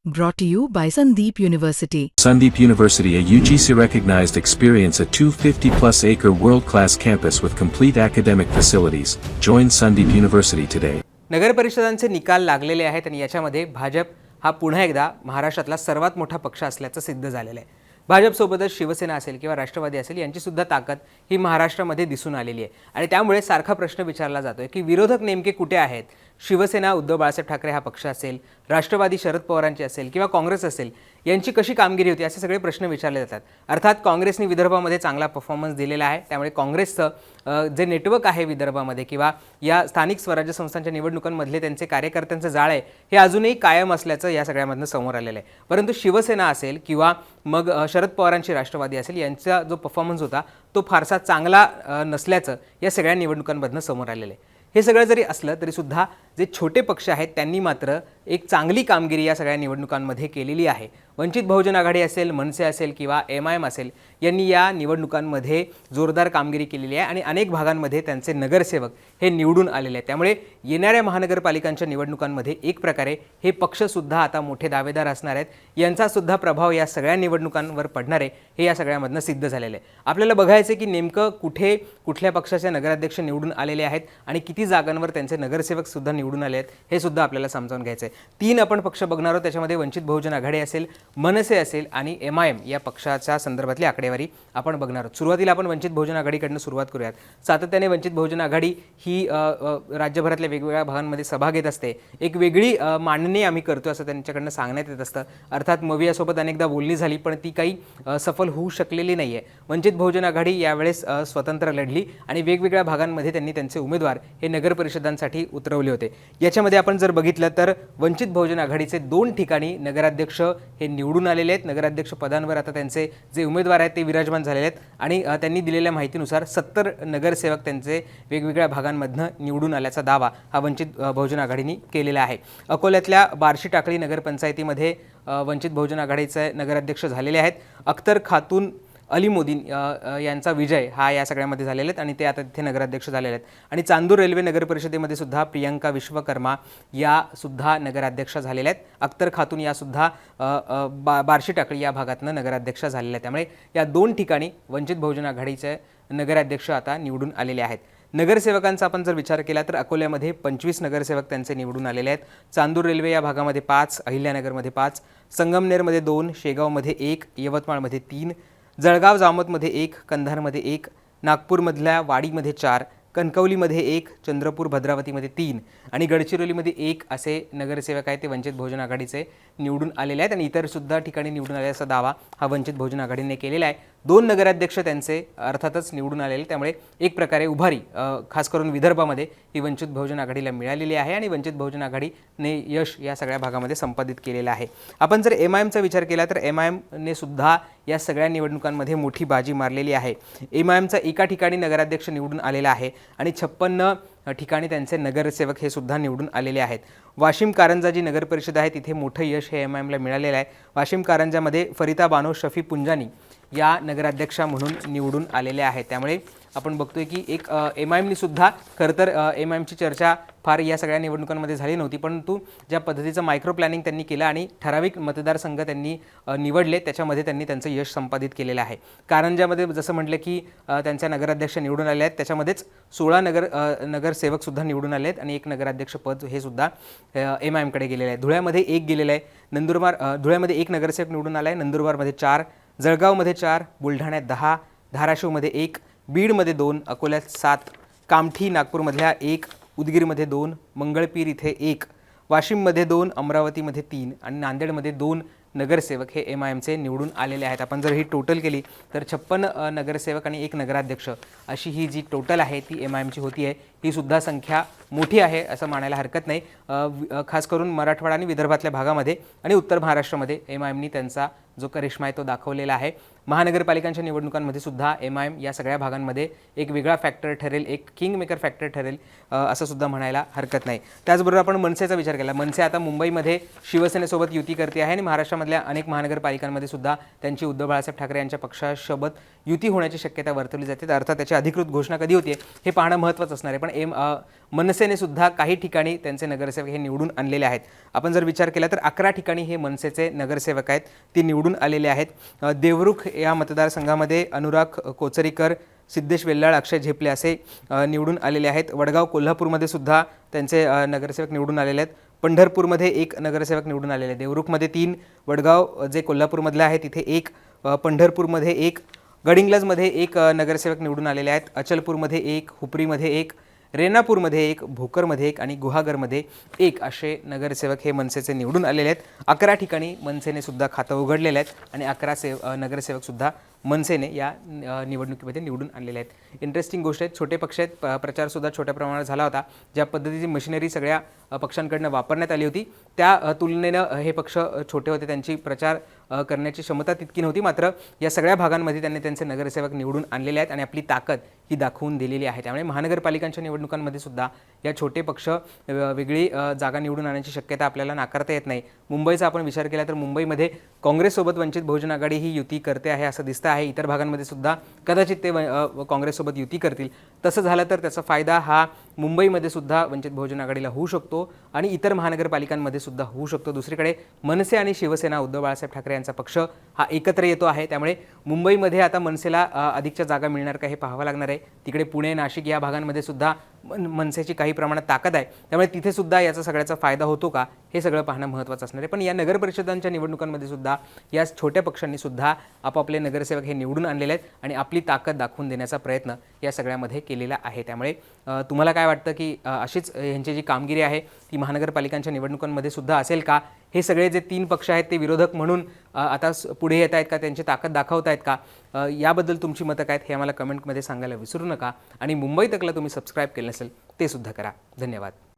Brought to you by Sandeep University. Sandeep University, a UGC-recognized experience, a 250-plus acre world-class campus with complete academic facilities. Join Sandeep University today. नगर परिषदांचे निकाल लागलेले आहेत आणि याच्यामध्ये भाजप हा पुन्हा एकदा महाराष्ट्रातला सर्वात मोठा पक्ष असल्याचं सिद्ध झालेलं आहे. भाजपसोबतच शिवसेना असेल किंवा राष्ट्रवादी असेल यांची सुद्धा ताकद ही महाराष्ट्रामध्ये दिसून आलेली आहे आणि त्यामुळे सारखा प्रश्न विचारला जातोय की विरोधक नेमके कुठे आहेत. शिवसेना उद्धव बाळासाहेब ठाकरे हा पक्ष असेल, राष्ट्रवादी शरद पवारांची असेल किंवा काँग्रेस असेल, यांची कशी कामगिरी होती असे सगळे प्रश्न विचारले जातात. अर्थात काँग्रेसने विदर्भामध्ये चांगला परफॉर्मन्स दिलेला आहे, त्यामुळे काँग्रेसचं जे नेटवर्क आहे विदर्भामध्ये किंवा या स्थानिक स्वराज्य संस्थांच्या निवडणुकांमधले त्यांचे कार्यकर्त्यांचं जाळ आहे हे अजूनही कायम असल्याचं या सगळ्यामधनं समोर आलेलं आहे. परंतु शिवसेना असेल किंवा मग शरद पवारांची राष्ट्रवादी असेल यांचा जो परफॉर्मन्स होता तो फारसा चांगला नसल्याचं या सगळ्या निवडणुकांमधनं समोर आलेलं आहे. हे सगळं जरी असलं तरी सुद्धा जे छोटे पक्ष आहेत त्यांनी मात्र एक चांगली कामगिरी या सगळ्या निवडणुकांमध्ये केलेली आहे. वंचित बहुजन आघाडी असेल, मनसे असेल किंवा MIM असेल यांनी या निवडणुकांमध्ये जोरदार कामगिरी केलेली आहे आणि अनेक भागांमध्ये त्यांचे नगरसेवक हे निवडून आलेले आहेत. त्यामुळे येणाऱ्या महानगरपालिकांच्या निवडणुकांमध्ये एक प्रकारे हे पक्षसुद्धा आता मोठे दावेदार असणार आहेत. यांचासुद्धा प्रभाव या सगळ्या निवडणुकांवर पडणार आहे हे या सगळ्यामधनं सिद्ध झालेलं आहे. आपल्याला बघायचं की नेमकं कुठे कुठल्या पक्षाचे नगराध्यक्ष निवडून आलेले आहेत आणि किती जागांवर त्यांचे नगरसेवकसुद्धा निवडून आले आहेत हे सुद्धा आपल्याला समजावून घ्यायचं आहे. 3 आपण पक्ष बघणार आहोत. त्याच्यामध्ये वंचित बहुजन आघाडी असेल, मनसे असेल आणि MIM या पक्षाच्या संदर्भातली आकडेवारी आपण बघणार आहोत. सुरुवातीला आपण वंचित बहुजन आघाडीकडनं सुरुवात करूयात. सातत्याने वंचित बहुजन आघाडी ही राज्यभरातल्या वेगवेगळ्या भागांमध्ये सभा घेत असते. एक वेगळी मांडणी आम्ही करतो असं त्यांच्याकडनं सांगण्यात येत असतं. अर्थात मवियासोबत अनेकदा बोलणी झाली पण ती काही सफल होऊ शकलेली नाही आहे. वंचित बहुजन आघाडी यावेळेस स्वतंत्र लढली आणि वेगवेगळ्या भागांमध्ये त्यांनी त्यांचे उमेदवार हे नगर परिषदांसाठी उतरवले होते. याच्यामध्ये आपण जर बघितलं तर वंचित बहुजन आघाडीचे 2 ठिकाणी नगराध्यक्ष हे निवडून आलेले आहेत. नगराध्यक्ष पदांवर आता त्यांचे जे उमेदवार आहेत ते विराजमान झालेले आहेत आणि त्यांनी दिलेल्या माहितीनुसार 70 नगरसेवक त्यांचे वेगवेगळ्या भागांमधनं निवडून आल्याचा दावा हा वंचित बहुजन आघाडीने केलेला आहे. अकोल्यातल्या बार्शी टाकळी नगरपंचायतीमध्ये वंचित बहुजन आघाडीचे नगराध्यक्ष झालेले आहेत. अख्तर खातून अलीमोदीन यांचा विजय हा या सगळ्यामध्ये झालेले आहेत आणि ते आता तिथे नगराध्यक्ष झालेले आहेत. आणि चांदूर रेल्वे नगर परिषदेमध्ये सुद्धा प्रियंका विश्वकर्मा या सुद्धा नगराध्यक्ष झालेल्या आहेत. अख्तर खातून या सुद्धा बार्शी टाकळी या भागातनं नगराध्यक्ष झालेल्या आहेत. त्यामुळे या 2 ठिकाणी वंचित बहुजन आघाडीचे नगराध्यक्ष आता निवडून आलेले आहेत. नगरसेवकांचा आपण जर विचार केला तर अकोल्यामध्ये 25 नगरसेवक त्यांचे निवडून आलेले आहेत. चांदूर रेल्वे या भागामध्ये 5, अहिल्यानगरमध्ये 5, संगमनेरमध्ये 2, शेगावमध्ये 1, यवतमाळमध्ये 3, जळगाव जामोदमध्ये 1, कंधारमध्ये 1, नागपूरमधल्या वाडीमध्ये 4, कणकवलीमध्ये 1, चंद्रपूर भद्रावतीमध्ये 3 आणि गडचिरोलीमध्ये 1 असे नगरसेवक आहेत ते वंचित बहुजन आघाडीचे निवडून आलेले आहेत आणि इतर सुद्धा ठिकाणी निवडून आल्याचा दावा हा वंचित बहुजन आघाडीने केलेला आहे. 2 नगराध्यक्ष त्यांचे अर्थातच निवडून आलेले, त्यामुळे एक प्रकारे उभारी खास करून विदर्भामध्ये ही वंचित बहुजन आघाडीला मिळालेली आहे आणि वंचित बहुजन आघाडीने यश या सगळ्या भागामध्ये संपादित केलेलं आहे. आपण जर MIMचा विचार केला तर MIMने सुद्धा या सगळ्या निवडणुकांमध्ये मोठी बाजी मारलेली आहे. MIMचा एका ठिकाणी नगराध्यक्ष निवडून आलेला आहे आणि 56 ठिकाणी त्यांचे नगरसेवक हे सुद्धा निवडून आलेले आहेत. वाशिम कारंजा जी नगर परिषद आहे तिथे मोठं यश हे MIMला मिळालेलं आहे. वाशिम कारंजामध्ये फरिता बानो शफी पुंजानी या नगराध्यक्षा म्हणून निवडून आलेले आहेत. त्यामुळे आपण बघतोय की एक MIMने सुद्धा खरं तर MIMची चर्चा फार या सगळ्या निवडणुकांमध्ये झाली नव्हती, परंतु ज्या पद्धतीचं मायक्रो प्लॅनिंग त्यांनी केलं आणि ठराविक मतदारसंघ त्यांनी निवडले त्याच्यामध्ये त्यांनी त्यांचं यश संपादित केलेलं आहे. कारंजामध्ये जसं म्हटलं की त्यांच्या नगराध्यक्ष निवडून आले आहेत, त्याच्यामध्येच 16 नगरसेवकसुद्धा निवडून आले आहेत आणि 1 नगराध्यक्ष पद हे सुद्धा MIMकडे गेलेलं आहे. धुळ्यामध्ये 1 गेलेलं आहे. धुळ्यामध्ये 1 नगरसेवक निवडून आला आहे. नंदुरबारमध्ये 4, जळगावमध्ये 4, बुलढाण्यात 10, धाराशिवमध्ये 1, बीडमध्ये 2, अकोल्यात 7, कामठी नागपूरमधल्या 1, उदगीरमध्ये 2, मंगळपीर इथे 1, वाशिममध्ये 2, अमरावतीमध्ये 3 आणि नांदेडमध्ये 2 नगरसेवक हे MIMचे निवडून आलेले आहेत. आपण जर ही टोटल केली तर 56 नगरसेवक आणि 1 नगराध्यक्ष अशी ही जी टोटल आहे ती MIMची होती आहे. ही सुद्धा संख्या मोठी आहे असं मानायला हरकत नाही. खास करून मराठवाडा आणि विदर्भातल्या भागामध्ये आणि उत्तर महाराष्ट्रामध्ये MIMनी त्यांचा जो करिश्मा आहे तो दाखवलेला आहे. महानगरपालिकांच्या निवडणुकांमध्ये सुद्धा MIM या सगळ्या भागांमध्ये एक वेगळा फॅक्टर ठरेल, एक किंग मेकर फॅक्टर ठरेल असं सुद्धा म्हणायला हरकत नाही. त्याचबरोबर आपण मनसेचा विचार केला. मनसे आता मुंबईमध्ये शिवसेनेसोबत युती करते आहे आणि महाराष्ट्रामध्ये महाराष्ट्रामधल्या अनेक महानगरपालिकांमध्ये सुद्धा त्यांची उद्धव बाळासाहेब ठाकरे यांच्या पक्षासोबत युती होण्याची शक्यता वर्तवली जाते. तर अर्थात त्याची अधिकृत घोषणा कधी होते हे पाहणं महत्त्वाचं असणार आहे. पण मनसेने सुद्धा काही ठिकाणी त्यांचे नगरसेवक हे निवडून आणलेले आहेत. आपण जर विचार केला तर 11 ठिकाणी हे मनसेचे नगरसेवक आहेत ते निवडून आलेले आहेत. देवरुख या मतदारसंघामध्ये अनुराग कोचरीकर, सिद्धेश वेल्लाळ, अक्षय झेपले असे निवडून आलेले आहेत. वडगाव कोल्हापूरमध्ये सुद्धा त्यांचे नगरसेवक निवडून आलेले आहेत. पंढरपूरमध्ये एक नगरसेवक निवडून आलेले आहेत. देवरुखमध्ये 3, वडगाव जे कोल्हापूरमधले आहे तिथे 1, पंढरपूरमध्ये 1, गडिंग्लजमध्ये 1 नगरसेवक निवडून आलेले आहेत. अचलपूरमध्ये 1, हुपरीमध्ये 1, रेणापूरमध्ये 1, भोकरमध्ये 1 आणि गुहागरमध्ये 1 असे नगरसेवक हे मनसेचे निवडून आलेले आहेत. 11 ठिकाणी मनसेने सुद्धा खातं उघडलेलं आहेत आणि 11 नगरसेवक सुद्धा मनसेने या निवडणुकीमध्ये निवडून आणलेले आहेत. इंटरेस्टिंग गोष्ट आहे, छोटे पक्ष आहेत, प्रचारसुद्धा छोट्या प्रमाणात झाला होता. ज्या पद्धतीची मशिनरी सगळ्या पक्षांकडनं वापरण्यात आली होती त्या तुलनेनं हे पक्ष छोटे होते, त्यांची प्रचार करण्याची क्षमता तितकी नव्हती. मात्र या सगळ्या भागांमध्ये त्यांनी त्यांचे नगरसेवक निवडून आणलेले आहेत आणि आपली ताकद ही दाखवून दिलेली आहे. त्यामुळे महानगरपालिकांच्या निवडणुकांमध्ये सुद्धा या छोटे पक्ष वेगळी जागा निवडून आणण्याची शक्यता आपल्याला नाकारता येत नाही. मुंबईचा आपण विचार केला तर मुंबईमध्ये काँग्रेससोबत वंचित बहुजन आघाडी ही युती करते आहे असं दिसतं आहे. इतर भागांमध्ये सुद्धा कदाचित ते काँग्रेससोबत युती करतील. तसं झालं तर त्याचा फायदा हा मुंबईमध्ये सुद्धा वंचित बहुजन आघाडीला होऊ शकतो आणि इतर महानगरपालिकांमध्ये सुद्धा होऊ शकतो. दुसरीकडे मनसे आणि शिवसेना, उद्धव बाळासाहेब ठाकरे यांचा पक्ष हा एकत्र येतो आहे. त्यामुळे मुंबईमध्ये आता मनसेला अधिकच्या जागा मिळणार का हे पाहावं लागणार आहे. तिकडे पुणे, नाशिक या भागांमध्ये सुद्धा मनसेची काही प्रमाणात ताकद आहे. त्यामुळे तिथे सुद्धा याचा सगळ्याचा फायदा होतो का हे सगळं पाहणं महत्त्वाचं असणार आहे. पण या नगरपरिषदांच्या निवडणुकांमध्ये सुद्धा या छोट्या पक्षांनी सुद्धा आपापले नगरसेवक हे निवडून आणलेले आहेत आणि आपली ताकद दाखवून देण्याचा प्रयत्न या सगळ्यामध्ये केलेला आहे. त्यामुळे तुम्हाला काय वाटतं की अशीच यांची जी कामगिरी आहे ती महानगरपालिकांच्या निवडणुकांमध्ये सुद्धा असेल का? हे सगळे जे 3 पक्ष आहेत ते विरोधक म्हणून आता पुढे येत आहेत का? त्यांची ताकद दाखवत आहेत का? याबद्दल तुमची मतं काय आहेत हे आम्हाला कमेंटमध्ये सांगायला विसरू नका आणि मुंबई तकला तुम्ही सबस्क्राईब केलं नसेल ते सुद्धा करा. धन्यवाद.